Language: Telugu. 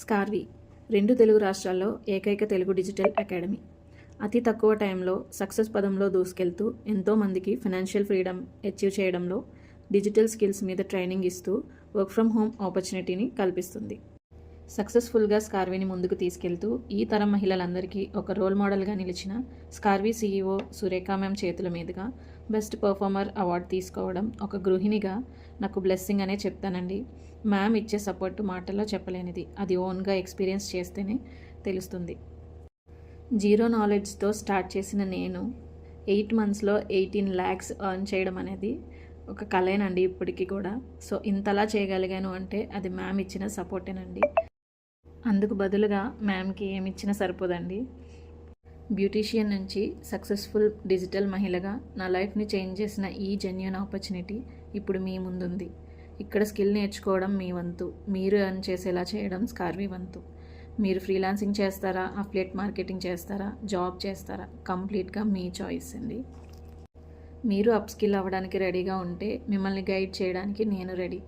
స్కార్వి 2 తెలుగు రాష్ట్రాల్లో ఏకైక తెలుగు డిజిటల్ అకాడమీ. అతి తక్కువ టైంలో సక్సెస్ పదంలో దూసుకెళ్తూ ఎంతోమందికి ఫైనాన్షియల్ ఫ్రీడమ్ అచీవ్ చేయడంలో డిజిటల్ స్కిల్స్ మీద ట్రైనింగ్ ఇస్తూ వర్క్ ఫ్రమ్ హోమ్ ఆపర్చునిటీని కల్పిస్తుంది. సక్సెస్ఫుల్గా స్కార్వీని ముందుకు తీసుకెళ్తూ ఈ తరం మహిళలందరికీ ఒక రోల్ మోడల్గా నిలిచిన స్కార్వీ సీఈఓ సురేఖ మ్యామ్ చేతుల మీదుగా బెస్ట్ పర్ఫార్మర్ అవార్డు తీసుకోవడం ఒక గృహిణిగా నాకు బ్లెస్సింగ్ అనే చెప్తానండి. మ్యామ్ ఇచ్చే సపోర్ట్ మాటల్లో చెప్పలేనిది, అది ఓన్గా ఎక్స్పీరియన్స్ చేస్తేనే తెలుస్తుంది. జీరో నాలెడ్జ్తో స్టార్ట్ చేసిన నేను 8 monthsలో 18 lakhs ఎర్న్ చేయడం అనేది ఒక కళేనండి ఇప్పటికీ కూడా. సో ఇంతలా చేయగలిగాను అంటే అది మ్యామ్ ఇచ్చిన సపోర్టేనండి. అందుకు బదులుగా మ్యామ్కి ఏమి ఇచ్చినా సరిపోదండి. బ్యూటీషియన్ నుంచి సక్సెస్ఫుల్ డిజిటల్ మహిళగా నా లైఫ్ని చేంజ్ చేసిన ఈ జెన్యూన్ ఆపర్చునిటీ ఇప్పుడు మీ ముందుంది. ఇక్కడ స్కిల్ నేర్చుకోవడం మీ వంతు, మీరు ఎర్న్ చేసేలా చేయడం స్కార్వీ వంతు. మీరు ఫ్రీలాన్సింగ్ చేస్తారా, అఫిలియేట్ మార్కెటింగ్ చేస్తారా, జాబ్ చేస్తారా, కంప్లీట్గా మీ చాయిస్ అండి. మీరు అప్ స్కిల్ అవ్వడానికి రెడీగా ఉంటే మిమ్మల్ని గైడ్ చేయడానికి నేను రెడీ.